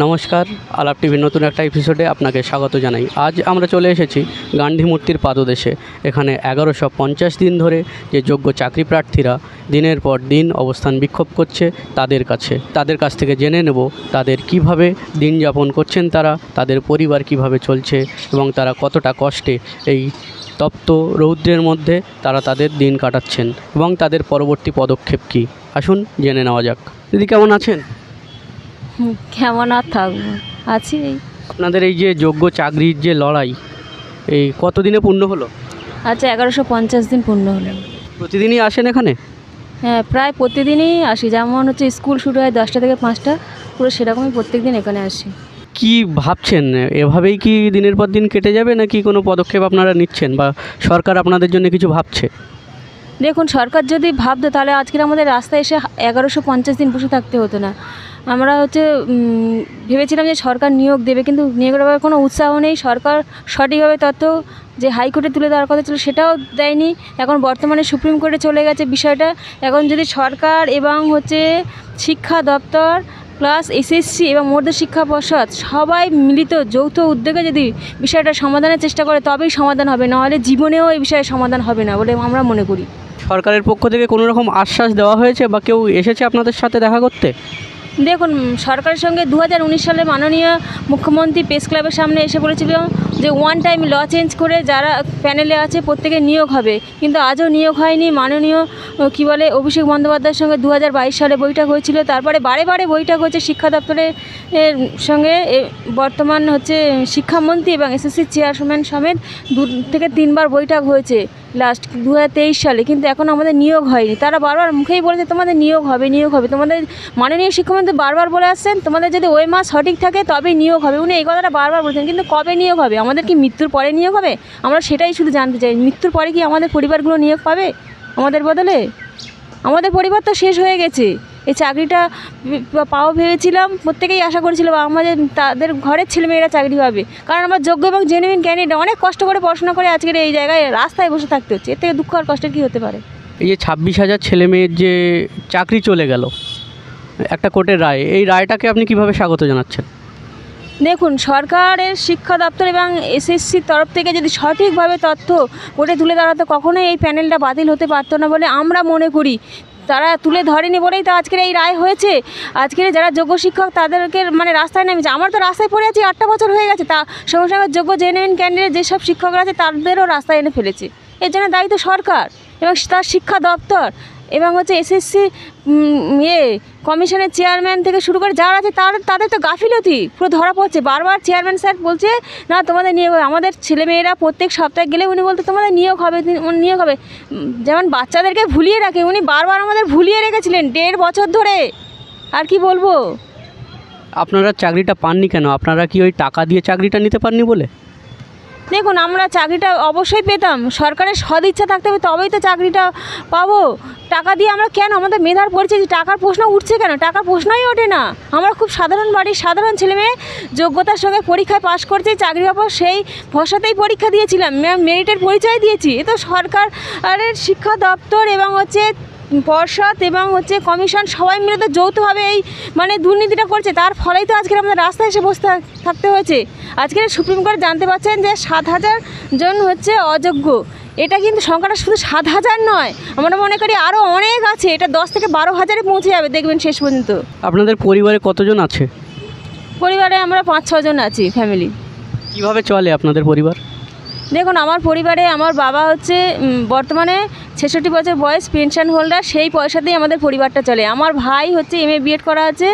নমস্কার, আলাপ টিভির নতুন একটা এপিসোডে আপনাকে স্বাগত জানাই। আজ আমরা চলে এসেছি গান্ধী মূর্তির পাদদেশে। এখানে 1150 দিন ধরে যে যোগ্য চাকরি প্রার্থীরা দিনের পর দিন অবস্থান বিক্ষোভ করছে তাদের কাছ থেকে জেনে নেব তাদের কিভাবে দিন যাপন করছেন, তাদের পরিবার কিভাবে চলছে এবং তারা কতটা কষ্টে এই তপ্ত রৌদ্রের মধ্যে তাদের দিন কাটাচ্ছেন এবং তাদের পরবর্তী পদক্ষেপ কী। আসুন জেনে নেওয়া যাক। দিদি, কেমন আছেন? কেমন আর থাকবো, আছি। আপনাদের এই যে যোগ্য চাকরির যে লড়াই, এই কতদিনে পূর্ণ হলো? আচ্ছা, 1150 দিন পূর্ণ হলো। প্রতিদিনই আসেন এখানে? হ্যাঁ, প্রায় প্রতিদিনই আসি। যেমন হচ্ছে স্কুল শুরু হয় 10টা থেকে 5টা, পুরো সেরকমই প্রত্যেক দিন এখানে আসি। কি ভাবছেন, এভাবেই কি দিনের পর দিন কেটে যাবে, নাকি কোনো পদক্ষেপ আপনারা নিচ্ছেন বা সরকার আপনাদের জন্য কিছু ভাবছে? দেখুন, সরকার যদি ভাবতো তাহলে আজকের আমাদের রাস্তায় এসে 1150 দিন বসে থাকতে হতো না। আমরা ভেবেছিলাম যে সরকার নিয়োগ দেবে, কিন্তু নিয়োগের ব্যাপারে কোনো উৎসাহ নেই। সরকার সঠিকভাবে তথ্য যে হাইকোর্টে তুলে দেওয়ার কথা ছিল সেটাও দেয়নি। এখন বর্তমানে সুপ্রিম কোর্টে চলে গেছে বিষয়টা। এখন যদি সরকার এবং শিক্ষা দপ্তর প্লাস এসএসসি এবং মধ্য শিক্ষা পর্ষদ সবাই মিলিত যৌথ উদ্যোগে যদি বিষয়টা সমাধানের চেষ্টা করে তবেই সমাধান হবে, নাহলে জীবনেও এই বিষয়ে সমাধান হবে না বলে আমরা মনে করি। সরকারের পক্ষ থেকে কোনো রকম আশ্বাস দেওয়া হয়েছে বা কেউ এসেছে আপনাদের সাথে দেখা করতে? দেখুন, সরকারের সঙ্গে 2019 সালে মাননীয় মুখ্যমন্ত্রী প্রেস ক্লাবের সামনে এসে বলেছিল যে ওয়ান টাইম ল চেঞ্জ করে যারা প্যানেলে আছে প্রত্যেকের নিয়োগ হবে, কিন্তু আজও নিয়োগ হয়নি। মাননীয় অভিষেক বন্দ্যোপাধ্যায়ের সঙ্গে 2022 সালে বৈঠক হয়েছিল, তারপরে বারে বারে বৈঠক হচ্ছে শিক্ষা দপ্তরের সঙ্গে। বর্তমান শিক্ষামন্ত্রী এবং এসএসসি চেয়ারম্যান সমেত 2 থেকে 3 বার বৈঠক হয়েছে লাস্ট 2023 সালে, কিন্তু এখন আমাদের নিয়োগ হয়নি। তারা বারবার মুখেই বলেছে তোমাদের নিয়োগ হবে। তোমাদের মাননীয় শিক্ষামন্ত্রী বারবার বলে আসছেন তোমাদের যদি ওই মাস সঠিক থাকে তবেই নিয়োগ হবে। উনি এই কথাটা বারবার বলছেন, কিন্তু কবে নিয়োগ হবে? আমাদের কি মৃত্যুর পরে নিয়োগ হবে? আমরা সেটাই শুধু জানতে চাই, মৃত্যুর পরে কি আমাদের পরিবারগুলো নিয়োগ পাবে আমাদের বদলে? আমাদের পরিবার তো শেষ হয়ে গেছে। এই চাকরিটা পাওয়া ভেবেছিলাম, প্রত্যেকেই আশা করেছিল আমাদের তাদের ঘরের ছেলেমেয়েরা চাকরি পাবে, কারণ আমরা যোগ্য এবং জেনুইন ক্যান্ডিডেট অনেক কষ্ট করে পড়াশোনা করে আজকের এই জায়গায় রাস্তায় বসে থাকতে হচ্ছে। এর থেকে দুঃখ আর কষ্টের কী হতে পারে? এই যে 26,000 ছেলেমেয়ের যে চাকরি চলে গেল একটা কোর্টের রায়, এই রায়টাকে আপনি কিভাবে স্বাগত জানাচ্ছেন? দেখুন, সরকারের শিক্ষা দপ্তর এবং এসএসসির তরফ থেকে যদি সঠিকভাবে তথ্য কোর্টে তুলে ধরাতো কখনোই এই প্যানেলটা বাতিল হতে পারতো না বলে আমরা মনে করি। তারা তুলে ধরেনি বলেই তো আজকের এই রায় হয়েছে। আজকের যারা যোগ্য শিক্ষক তাদেরকে রাস্তায় নেমেছে। আমার তো রাস্তায় পড়ে আছি 8টা বছর হয়ে গেছে, তা সঙ্গে সঙ্গে যোগ্য জেনুইন ক্যান্ডিডেট যেসব শিক্ষকরা আছে তাদেরও রাস্তায় এনে ফেলেছে। এর জন্য দায়ী তো সরকার এবং তার শিক্ষা দপ্তর এবং এসএসসি কমিশনের চেয়ারম্যান থেকে শুরু করে যারা আছে তাদের তো গাফিলতি পুরো ধরা পড়ছে। বারবার চেয়ারম্যান স্যার বলছে না তোমাদের নিয়োগ হবে। আমাদের ছেলেমেয়েরা প্রত্যেক সপ্তাহে গেলে উনি বলতে তোমাদের নিয়োগ হবে। যেমন বাচ্চাদেরকে ভুলিয়ে রাখে, উনি বারবার আমাদের ভুলিয়ে রেখেছিলেন 1.5 বছর ধরে। আর কি বলবো? আপনারা চাকরিটা পাননি কেন? আপনারা কি ওই টাকা দিয়ে চাকরিটা নিতে পারনি বলে? দেখুন, আমরা চাকরিটা অবশ্যই পেতাম, সরকারের সদিচ্ছা থাকতে হবে তবেই তো চাকরিটা পাবো। টাকা দিয়ে আমরা কেন? আমাদের মেধার পরিচয় টাকার প্রশ্ন উঠছে কেন? টাকার প্রশ্নই ওঠে না। আমরা খুব সাধারণ বাড়ির সাধারণ ছেলেমেয়ে, যোগ্যতার সঙ্গে পরীক্ষায় পাশ করছে, চাকরি পাবো সেই ভরসাতেই পরীক্ষা দিয়েছিলাম, মেরিটের পরিচয় দিয়েছি। এ তো সরকারের শিক্ষা দপ্তর এবং পর্ষদ এবং কমিশন সবাই মিলে তো যৌথভাবে এই দুর্নীতিটা করছে। তার ফলেই তো আজকের আমাদের রাস্তায় এসে বসে থাকতে হয়েছে। আজকের সুপ্রিম কোর্ট জানতে পারছেন যে 7,000 জন অযোগ্য। এটা কিন্তু সংখ্যাটা শুধু 7,000 নয়, আমরা মনে করি আরও অনেক আছে। এটা 10 থেকে 12,000-এ পৌঁছে যাবে দেখবেন শেষ পর্যন্ত। আপনাদের পরিবারে কতজন আছে? পরিবারে আমরা 5-6 জন আছি ফ্যামিলি। কিভাবে চলে আপনাদের পরিবার? দেখুন, আমার পরিবারে আমার বাবা বর্তমানে 66 বছর বয়স, পেনশন হোল্ডার। সেই পয়সাতেই আমাদের পরিবারটা চলে। আমার ভাই এমএ বিএড করা আছে,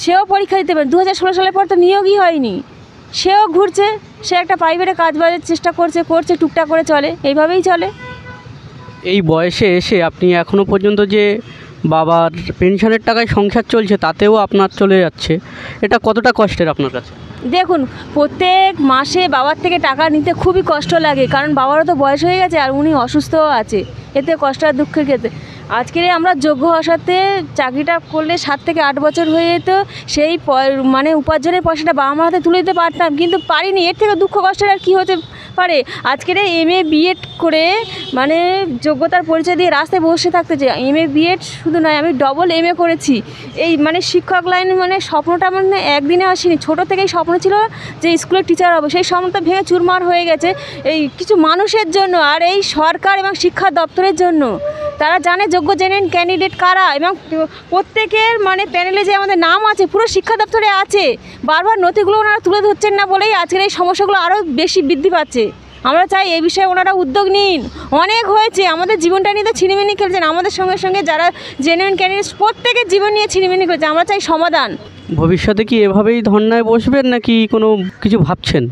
সেও পরীক্ষা দিতে পারে। 2016 সালের পর তো নিয়োগই হয়নি, সেও ঘুরছে। সে একটা প্রাইভেটে কাজবাজের চেষ্টা করছে, টুকটাক করে চলে, এইভাবেই চলে। এই বয়সে এসে আপনি এখনও পর্যন্ত যে বাবার পেনশনের টাকায় সংসার চলছে তাতেও আপনার চলে যাচ্ছে, এটা কতটা কষ্টের আপনার কাছে? দেখুন, প্রত্যেক মাসে বাবার থেকে টাকা নিতে খুবই কষ্ট লাগে, কারণ বাবারও তো বয়স হয়ে গেছে আর উনি অসুস্থও আছে। এতে কষ্ট আর দুঃখের ক্ষেত্রে আজকের আমরা যোগ্য হওয়ার সাথে চাকরিটা করলে 7 থেকে 8 বছর হয়ে যেত, সেই উপার্জনের পয়সাটা বাবা মার হাতে তুলে দিতে পারতাম, কিন্তু পারিনি। এর থেকে দুঃখ কষ্টের আর কী হতে পারে? আজকের MA BEd করে মানে যোগ্যতার পরিচয় দিয়ে রাস্তায় বসে থাকতে চাই। MA BEd শুধু নয়, আমি ডবল MA করেছি। এই মানে শিক্ষক লাইন মানে স্বপ্নটা মানে একদিনে আসেনি, ছোটো থেকেই স্বপ্ন ছিল যে স্কুলের টিচার হবো। সেই স্বপ্নটা ভেঙে চুরমার হয়ে গেছে এই কিছু মানুষের জন্য, আর এই সরকার এবং শিক্ষা দপ্তরের জন্য। তারা জানে যোগ্য জেনুইন ক্যান্ডিডেট কারা, এবং প্রত্যেকের মানে প্যানেলে যে আমাদের নাম আছে পুরো শিক্ষা দপ্তরে আছে। বারবার নথিগুলো ওনারা তুলে ধরছেন না বলেই আজকের এই সমস্যাগুলো আরও বেশি বৃদ্ধি পাচ্ছে। আমরা চাই এই বিষয়ে ওনারা উদ্যোগ নিন। অনেক হয়েছে, আমাদের জীবনটা নিয়ে তো ছিনিমিনি খেলছেন, আমাদের সঙ্গে সঙ্গে যারা জেনুইন ক্যান্ডিডেট প্রত্যেকের জীবন নিয়ে ছিনিমিনি খেলছে। আমরা চাই সমাধান। ভবিষ্যতে কি এভাবেই ধর্নায় বসবেন নাকি কোনো কিছু ভাবছেন?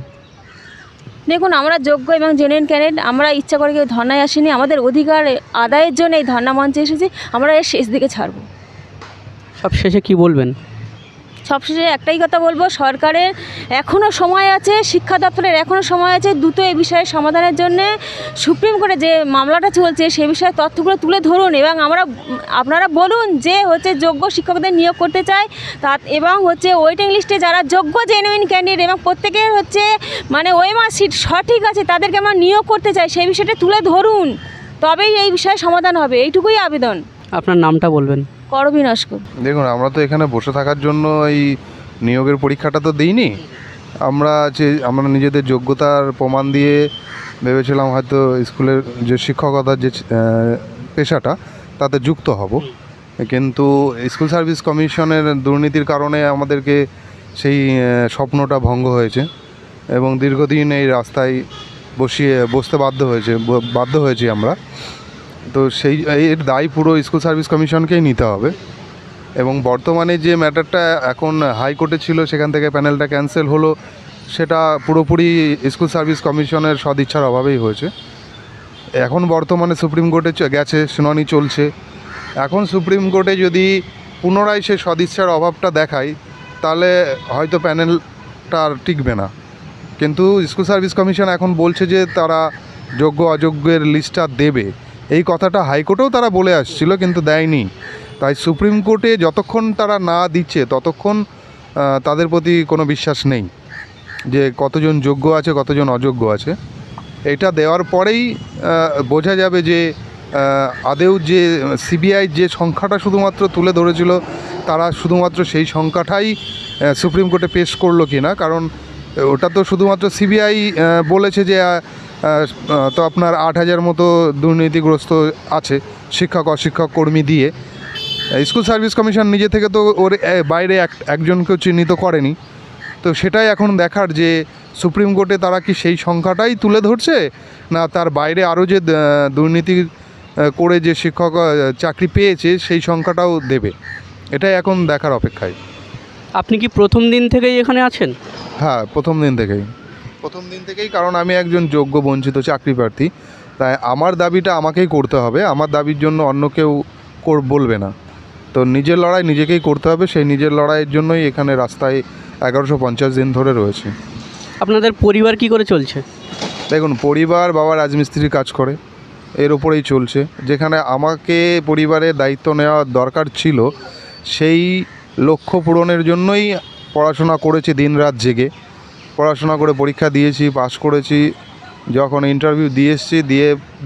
দেখুন, আমরা যোগ্য এবং জেনুইন ক্যান্ডিডেট, আমরা ইচ্ছা করে কেউ ধর্নায় আসিনি। আমাদের অধিকার আদায়ের জন্য এই ধর্না মঞ্চে এসেছি। আমরা এর শেষ দিকে ছাড়ব। সব শেষে কি বলবেন? সবশেষে একটাই কথা বলবো, সরকারের এখনও সময় আছে, শিক্ষা দপ্তরের এখনও সময় আছে দ্রুত এই বিষয়ে সমাধানের জন্য। সুপ্রিম কোর্টে যে মামলাটা চলছে সে বিষয়ে তথ্যগুলো তুলে ধরুন, এবং আপনারা বলুন যে হচ্ছে যোগ্য শিক্ষকদের নিয়োগ করতে চাই এবং হচ্ছে ওয়েটিং লিস্টে যারা যোগ্য জেনুইন ক্যান্ডিডেট এবং প্রত্যেকের হচ্ছে মানে ওএমআর সিট সঠিক আছে তাদেরকে আমরা নিয়োগ করতে চাই, সেই বিষয়টা তুলে ধরুন, তবেই এই বিষয়ে সমাধান হবে। এইটুকুই আবেদন। আপনার নামটা বলবেন? করবী নস্কর। দেখুন, আমরা তো এখানে বসে থাকার জন্য এই নিয়োগের পরীক্ষাটা তো দিইনি। আমরা নিজেদের যোগ্যতার প্রমাণ দিয়ে ভেবেছিলাম হয়তো স্কুলের যে শিক্ষকতার যে পেশাটা তাতে যুক্ত হব, কিন্তু স্কুল সার্ভিস কমিশনের দুর্নীতির কারণে আমাদেরকে সেই স্বপ্নটা ভঙ্গ হয়েছে এবং দীর্ঘদিন এই রাস্তায় বসতে বাধ্য হয়েছি আমরা। তো এর দায় পুরো স্কুল সার্ভিস কমিশনকেই নিতে হবে। এবং বর্তমানে যে ম্যাটারটা এখন হাইকোর্টে ছিল সেখান থেকে প্যানেলটা ক্যান্সেল হলো, সেটা পুরোপুরি স্কুল সার্ভিস কমিশনের সদিচ্ছার অভাবেই হয়েছে। এখন বর্তমানে সুপ্রিম কোর্টে গেছে, শুনানি চলছে। এখন সুপ্রিম কোর্টে যদি পুনরায় সে সদিচ্ছার অভাবটা দেখায় তাহলে হয়তো প্যানেলটা আর টিকবে না। কিন্তু স্কুল সার্ভিস কমিশন এখন বলছে যে তারা যোগ্য অযোগ্যের লিস্টটা দেবে। এই কথাটা হাইকোর্টেও তারা বলে আসছিল, কিন্তু দেয়নি। তাই সুপ্রিম কোর্টে যতক্ষণ তারা না দিচ্ছে ততক্ষণ তাদের প্রতি কোনো বিশ্বাস নেই যে কতজন যোগ্য আছে কতজন অযোগ্য আছে। এটা দেওয়ার পরেই বোঝা যাবে যে আদেও যে সিবিআই যে সংখ্যাটা শুধুমাত্র তুলে ধরেছিল তারা শুধুমাত্র সেই সংখ্যাটাই সুপ্রিম কোর্টে পেশ করলো কি না। কারণ ওটা তো শুধুমাত্র সিবিআই বলেছে যে তো আপনার 8,000 মতো দুর্নীতিগ্রস্ত আছে শিক্ষক অশিক্ষক কর্মী দিয়ে। স্কুল সার্ভিস কমিশন নিজে থেকে তো ওর বাইরে একজনকেও চিহ্নিত করেনি। তো সেটাই এখন দেখার যে সুপ্রিম কোর্টে তারা কি সেই সংখ্যাটাই তুলে ধরছে না তার বাইরে আরও যে দুর্নীতি করে যে শিক্ষক চাকরি পেয়েছে সেই সংখ্যাটাও দেবে। এটাই এখন দেখার অপেক্ষায়। আপনি কি প্রথম দিন থেকেই এখানে আছেন? হ্যাঁ, প্রথম দিন থেকেই, কারণ আমি একজন যোগ্য বঞ্চিত চাকরি প্রার্থী। তাই আমার দাবিটা আমাকেই করতে হবে, আমার দাবির জন্য অন্য কেউ বলবে না। তো নিজের লড়াই নিজেকেই করতে হবে, সেই নিজের লড়াইয়ের জন্যই এখানে রাস্তায় 1150 দিন ধরে রয়েছে। আপনাদের পরিবার কি করে চলছে? দেখুন, পরিবার বাবা রাজমিস্ত্রির কাজ করে, এর ওপরেই চলছে। যেখানে আমাকে পরিবারের দায়িত্ব নেওয়া দরকার ছিল সেই লক্ষ্য পূরণের জন্যই পড়াশোনা করেছি, দিনরাত জেগে পড়াশোনা করে পরীক্ষা দিয়েছি, পাশ করেছি। যখন ইন্টারভিউ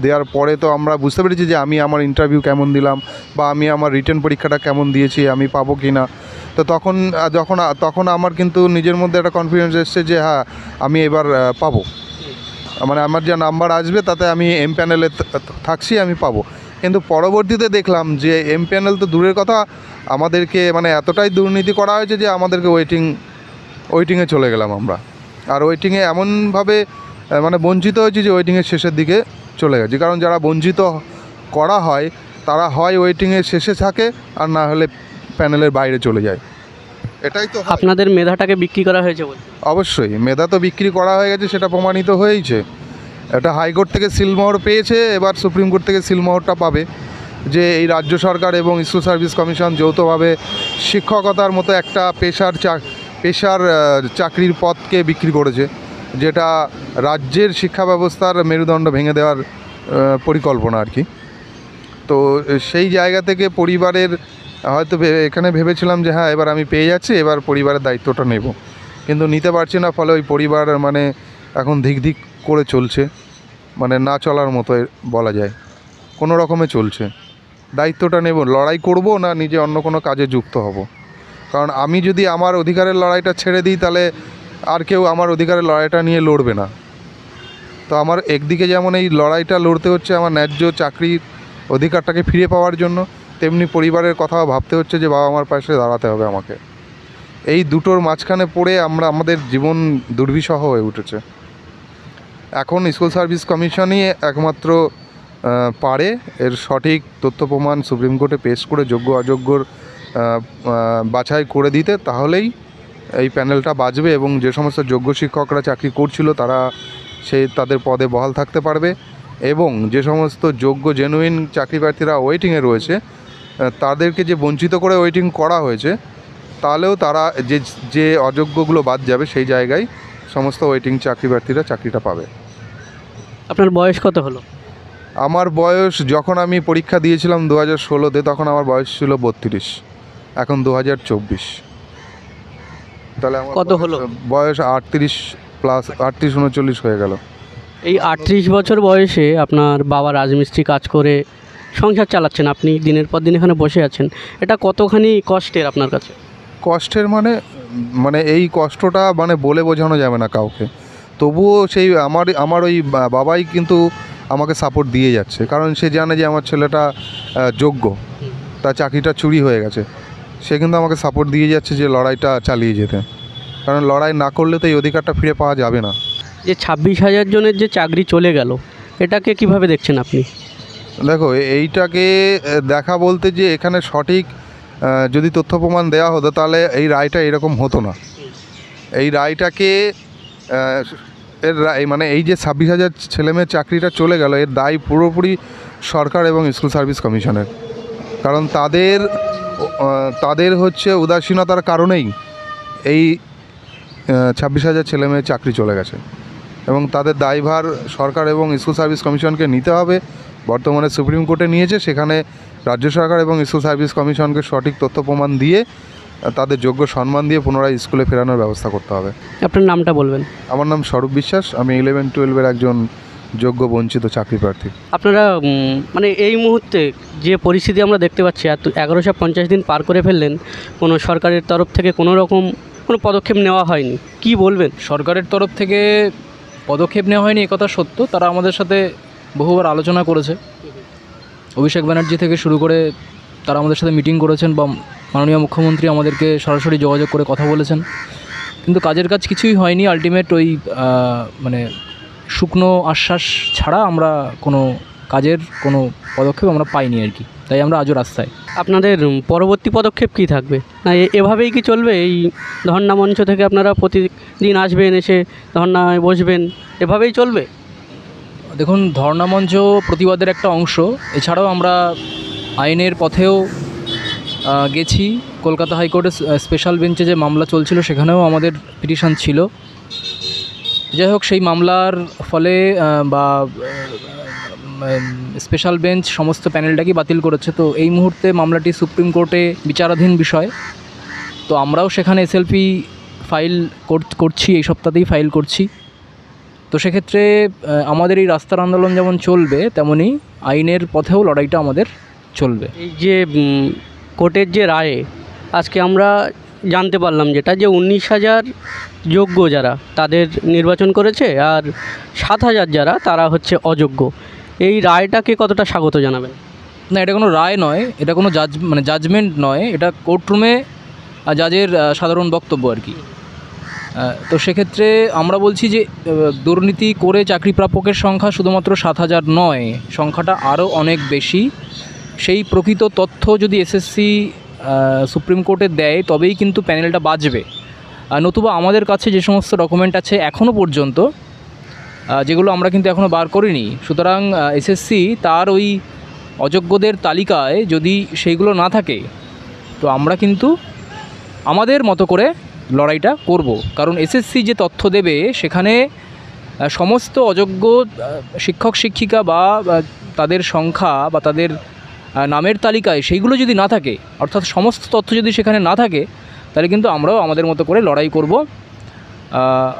দেওয়ার পরে তো আমরা বুঝতে পেরেছি যে আমি আমার ইন্টারভিউ কেমন দিলাম বা আমি আমার রিটেন পরীক্ষাটা কেমন দিয়েছি, আমি পাবো কি না। তো তখন আমার কিন্তু নিজের মধ্যে একটা কনফিডেন্স এসছে যে হ্যাঁ আমি এবার পাবো, মানে আমার যা নাম্বার আসবে তাতে আমি এম প্যানেলে থাকছি, আমি পাবো। কিন্তু পরবর্তীতে দেখলাম যে এম প্যানেল তো দূরের কথা, আমাদেরকে মানে এতটাই দুর্নীতি করা হয়েছে যে আমাদেরকে ওয়েটিংয়ে চলে গেলাম আমরা। আর ওয়েটিংয়ে এমনভাবে মানে বঞ্চিত হয়েছি যে ওয়েটিংয়ের শেষের দিকে চলে গেছি। কারণ যারা বঞ্চিত করা হয় তারা হয় ওয়েটিংয়ের শেষে থাকে আর না হলে প্যানেলের বাইরে চলে যায়। এটাই তো আপনাদের মেধাটাকে বিক্রি করা হয়েছে বলতে? অবশ্যই মেধা তো বিক্রি করা হয়ে গেছে, সেটা প্রমাণিত হয়েছে। এটা হাইকোর্ট থেকে সিলমোহর পেয়েছে, এবার সুপ্রিম কোর্ট থেকে সিলমোহরটা পাবে যে এই রাজ্য সরকার এবং স্কুল সার্ভিস কমিশন যৌথভাবে শিক্ষকতার মতো একটা পেশার চাকরির পথকে বিক্রি করেছে, যেটা রাজ্যের শিক্ষা ব্যবস্থার মেরুদণ্ড ভেঙে দেওয়ার পরিকল্পনা আর কি। তো সেই জায়গা থেকে পরিবারের হয়তো এখানে ভেবেছিলাম যে হ্যাঁ এবার আমি পেয়ে যাচ্ছি, এবার পরিবারের দায়িত্বটা নেব, কিন্তু নিতে পারছি না। ফলে ওই পরিবার মানে এখন ধিক করে চলছে, মানে না চলার মতো বলা যায়, কোনো রকমে চলছে। দায়িত্বটা নেব, লড়াই করব না নিজে অন্য কোনো কাজে যুক্ত হব। কারণ আমি যদি আমার অধিকারের লড়াইটা ছেড়ে দিই তাহলে আর কেউ আমার অধিকারের লড়াইটা নিয়ে লড়বে না। তো আমার একদিকে যেমন এই লড়াইটা লড়তে হচ্ছে আমার ন্যায্য চাকরির অধিকারটাকে ফিরে পাওয়ার জন্য, তেমনি পরিবারের কথাও ভাবতে হচ্ছে যে বাবা মার পাশে দাঁড়াতে হবে আমাকে। এই দুটোর মাঝখানে পড়ে আমাদের জীবন দুর্বিষহ হয়ে উঠেছে। এখন স্কুল সার্ভিস কমিশনই একমাত্র পারে এর সঠিক তথ্য প্রমাণ সুপ্রিম কোর্টে পেশ করে যোগ্য অযোগ্যর বাছাই করে দিতে, তাহলেই এই প্যানেলটা বাঁচবে এবং যে সমস্ত যোগ্য শিক্ষকরা চাকরি করছিল তারা তাদের পদে বহাল থাকতে পারবে, এবং যে সমস্ত যোগ্য জেনুইন চাকরি প্রার্থীরা ওয়েটিংয়ে রয়েছে তাদেরকে যে বঞ্চিত করে ওয়েটিং করা হয়েছে, তাহলেও তারা যে অযোগ্যগুলো বাদ যাবে সেই জায়গায় সমস্ত ওয়েটিং চাকরি প্রার্থীরা চাকরিটা পাবে। আপনার বয়স কত হলো? আমার বয়স যখন আমি পরীক্ষা দিয়েছিলাম 2016-তে, তখন আমার বয়স ছিল 32, এখন 2024, তাহলে আমার কত হলো? বয়স 38 প্লাস 38-39 হয়ে গেল। এই 38 বছর বয়সে আপনার বাবা রাজমিস্ত্রি কাজ করে সংসার চালাচ্ছেন, আপনি দিনের পর দিন এখানে বসে আছেন, এটা কতখানি কষ্টের আপনার কাছে? কষ্টের মানে এই কষ্টটা মানে বলে বোঝানো যাবে না কাউকে। তবুও সেই আমার ওই বাবাই কিন্তু আমাকে সাপোর্ট দিয়ে যাচ্ছে, কারণ সে জানে যে আমার ছেলেটা যোগ্য, তার চাকরিটা চুরি হয়ে গেছে, সে কিন্তু আমাকে সাপোর্ট দিয়ে যাচ্ছে যে লড়াইটা চালিয়ে যেতে, কারণ লড়াই না করলে তো এই অধিকারটা ফিরে পাওয়া যাবে না। যে 26,000 জনের যে চাকরি চলে গেল, এটাকে কিভাবে দেখছেন আপনি? দেখো, এইটাকে দেখা বলতে যে এখানে সঠিক যদি তথ্য প্রমাণ দেওয়া হতো তাহলে এই রায়টা এরকম হতো না। এই রায়টাকে এর রায় মানে এই যে 26,000 ছেলেমেয়ের চাকরিটা চলে গেল, এর দায় পুরোপুরি সরকার এবং স্কুল সার্ভিস কমিশনের। কারণ তাদের হচ্ছে উদাসীনতার কারণেই এই 26,000 ছেলেমেয়ের চাকরি চলে গেছে, এবং তাদের দায়ভার সরকার এবং স্কুল সার্ভিস কমিশনকে নিতে হবে। বর্তমানে সুপ্রিম কোর্টে নিয়েছে, সেখানে রাজ্য সরকার এবং স্কুল সার্ভিস কমিশনকে সঠিক তথ্য প্রমাণ দিয়ে তাদের যোগ্য সম্মান দিয়ে পুনরায় স্কুলে ফেরানোর ব্যবস্থা করতে হবে। আপনার নামটা বলবেন? আমার নাম স্বরূপ বিশ্বাস, আমি 11-12-এর একজন যোগ্য বঞ্চিত চাকরি প্রার্থী। আপনারা মানে এই মুহূর্তে যে পরিস্থিতি আমরা দেখতে পাচ্ছি, 1150 দিন পার করে ফেললেন, কোনো সরকারের তরফ থেকে কোনো রকম কোনো পদক্ষেপ নেওয়া হয়নি, কি বলবেন? সরকারের তরফ থেকে পদক্ষেপ নেওয়া হয়নি একথা সত্য। তারা আমাদের সাথে বহুবার আলোচনা করেছে, অভিষেক ব্যানার্জি থেকে শুরু করে তারা আমাদের সাথে মিটিং করেছেন, বা মাননীয় মুখ্যমন্ত্রী আমাদেরকে সরাসরি যোগাযোগ করে কথা বলেছেন, কিন্তু কাজের কাজ কিছুই হয়নি। আলটিমেট ওই মানে শুকনো আশ্বাস ছাড়া আমরা কোনো কাজের কোনো পদক্ষেপ আমরা পাইনি আর কি, তাই আমরা আজও রাস্তায়। আপনাদের পরবর্তী পদক্ষেপ কি থাকবে? না এভাবেই কি চলবে? এই ধর্ণা মঞ্চ থেকে আপনারা প্রতিদিন আসবেন, এসে ধর্নায় বসবেন, এভাবেই চলবে? দেখুন, ধর্ণা মঞ্চ প্রতিবাদের একটা অংশ, এছাড়াও আমরা আইনের পথেও গেছি। কলকাতা হাইকোর্টের স্পেশাল বেঞ্চে যে মামলা চলছিল সেখানেও আমাদের পিটিশন ছিল। যাই হোক, সেই মামলার ফলে বা স্পেশাল বেঞ্চ সমস্ত প্যানেলটাকেই বাতিল করেছে। তো এই মুহূর্তে মামলাটি সুপ্রিম কোর্টে বিচারাধীন বিষয়। তো আমরাও সেখানে এসএলপি ফাইল করছি, এই সপ্তাহতেই ফাইল করছি। তো সেক্ষেত্রে আমাদের এই রাস্তার আন্দোলন যেমন চলবে, তেমনই আইনের পথেও লড়াইটা আমাদের চলবে। এই যে কোর্টের যে রায়ে আজকে আমরা জানতে পারলাম যেটা, যে 19,000 যোগ্য যারা তাদের নির্বাচন করেছে, আর 7,000 যারা তারা হচ্ছে অযোগ্য, এই রায়টাকে কতটা স্বাগত জানাবেন? না, এটা কোনো রায় নয়, এটা কোনো জাজমেন্ট নয়, এটা কোর্টরুমে জাজের সাধারণ বক্তব্য আর কি। তো সেক্ষেত্রে আমরা বলছি যে দুর্নীতি করে চাকরি প্রাপকের সংখ্যা শুধুমাত্র 7,000 নয়, সংখ্যাটা আরও অনেক বেশি। সেই প্রকৃত তথ্য যদি এসএসসি সুপ্রিম কোর্টে দেয় তবেই কিন্তু প্যানেলটা বাঁচবে। নতুবা আমাদের কাছে যে সমস্ত ডকুমেন্ট আছে এখনও পর্যন্ত, যেগুলো আমরা কিন্তু এখনও বার করিনি, সুতরাং এসএসসি তার ওই অযোগ্যদের তালিকায় যদি সেইগুলো না থাকে, তো আমরা কিন্তু আমাদের মতো করে লড়াইটা করব। কারণ এসএসসি যে তথ্য দেবে সেখানে সমস্ত অযোগ্য শিক্ষক শিক্ষিকা বা তাদের সংখ্যা বা তাদের নামের তালিকায় সেইগুলো যদি না থাকে, অর্থাৎ সমস্ত তথ্য যদি সেখানে না থাকে, তাহলে কিন্তু আমরাও আমাদের মতো করে লড়াই করব।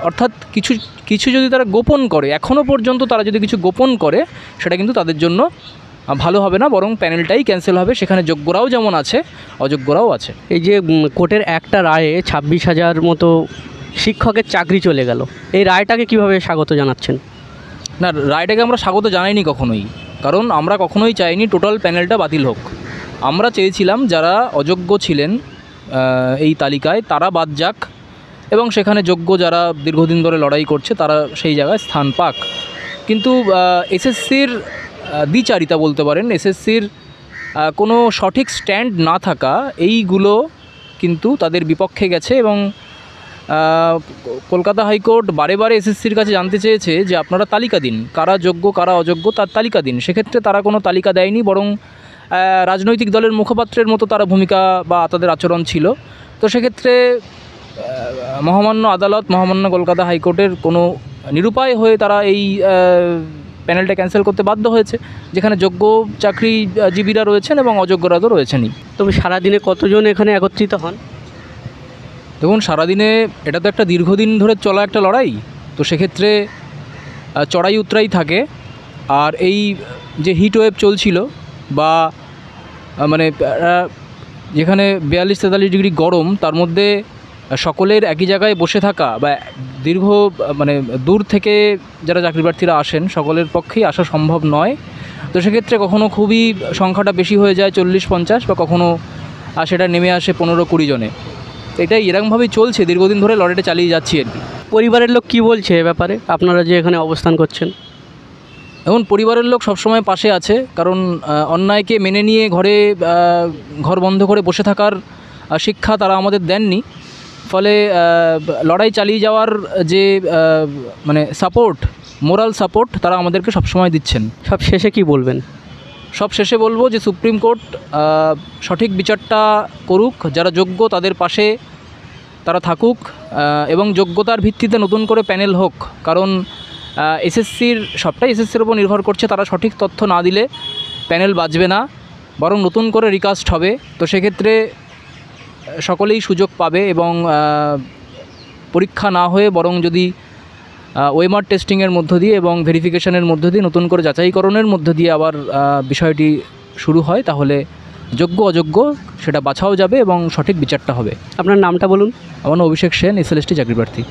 অর্থাৎ কিছু কিছু যদি তারা গোপন করে, এখনও পর্যন্ত তারা যদি কিছু গোপন করে, সেটা কিন্তু তাদের জন্য ভালো হবে না, বরং প্যানেলটাই ক্যান্সেল হবে। সেখানে যোগ্যরাও যেমন আছে, অযোগ্যরাও আছে। এই যে কোর্টের একটা রায়ে 26,000 মতো শিক্ষকের চাকরি চলে গেল, এই রায়টাকে কিভাবে স্বাগত জানাচ্ছেন? না, রায়টাকে আমরা স্বাগত জানাইনি কখনোই, কারণ আমরা কখনোই চাইনি টোটাল প্যানেলটা বাতিল হোক। আমরা চেয়েছিলাম যারা অযোগ্য ছিলেন এই তালিকায় তারা বাদ যাক, এবং সেখানে যোগ্য যারা দীর্ঘদিন ধরে লড়াই করছে তারা সেই জায়গায় স্থান পাক। কিন্তু এসএসসির দ্বিচারিতা বলতে পারেন, এসএসসির কোনো সঠিক স্ট্যান্ড না থাকা, এইগুলো কিন্তু তাদের বিপক্ষে গেছে। এবং কলকাতা হাইকোর্ট বারে বারে এসএসসির কাছে জানতে চেয়েছে যে আপনারা তালিকা দিন, কারা যোগ্য কারা অযোগ্য তার তালিকা দিন। সেক্ষেত্রে তারা কোনো তালিকা দেয়নি, বরং রাজনৈতিক দলের মুখপাত্রের মতো তারা ভূমিকা বা তাদের আচরণ ছিল। তো সেক্ষেত্রে মহামান্য আদালত, মহামান্য কলকাতা হাইকোর্টের কোনো নিরুপায় হয়ে তারা এই প্যানেলটা ক্যান্সেল করতে বাধ্য হয়েছে, যেখানে যোগ্য চাকরিজীবীরা রয়েছেন এবং অযোগ্যরা তো রয়েছেনই। তবে সারাদিনে কতজন এখানে একত্রিত হন? দেখুন, সারাদিনে এটা তো একটা দীর্ঘদিন ধরে চলা একটা লড়াই, তো সেক্ষেত্রে চড়াই উতরাই থাকে। আর এই যে হিট ওয়েভ চলছিল বা মানে যেখানে 42-43 ডিগ্রি গরম, তার মধ্যে সকলের একই জায়গায় বসে থাকা বা দীর্ঘ মানে দূর থেকে যারা চাকরি প্রার্থীরা আসেন সকলের পক্ষেই আসা সম্ভব নয়। তো সেক্ষেত্রে কখনো খুবই সংখ্যাটা বেশি হয়ে যায় 40-50, বা কখনো সেটা নেমে আসে 15-20 জনে। এটাই এরকমভাবেই চলছে, দীর্ঘদিন ধরে লড়াইটা চালিয়ে যাচ্ছি আর কি। পরিবারের লোক কি বলছে এ ব্যাপারে, আপনারা যে এখানে অবস্থান করছেন? এখন পরিবারের লোক সবসময় পাশে আছে, কারণ অন্যায়কে মেনে নিয়ে ঘর বন্ধ করে বসে থাকার শিক্ষা তারা আমাদের দেননি। ফলে লড়াই চালিয়ে যাওয়ার যে মানে সাপোর্ট, মোরাল সাপোর্ট তারা আমাদেরকে সবসময় দিচ্ছেন। সব শেষে কি বলবেন? সব শেষে বলবো যে সুপ্রিম কোর্ট সঠিক বিচারটা করুক, যারা যোগ্য তাদের পাশে তারা থাকুক, এবং যোগ্যতার ভিত্তিতে নতুন করে প্যানেল হোক। কারণ সবটাই এসএসসির উপর নির্ভর করছে, তারা সঠিক তথ্য না দিলে প্যানেল বাঁচবে না, বরং নতুন করে রিকাস্ট হবে। তো সেক্ষেত্রে সকলেই সুযোগ পাবে, এবং পরীক্ষা না হয়ে বরং যদি ওএমআর টেস্টিংয়ের মধ্য দিয়ে এবং ভেরিফিকেশনের মধ্য দিয়ে নতুন করে যাচাইকরণের মধ্য দিয়ে আবার বিষয়টি শুরু হয়, তাহলে যোগ্য অযোগ্য সেটা বাছাও যাবে এবং সঠিক বিচারটা হবে। আপনার নামটা বলুন। আমার নাম অভিষেক সেন, এসএলএসটি চাকরি প্রার্থী।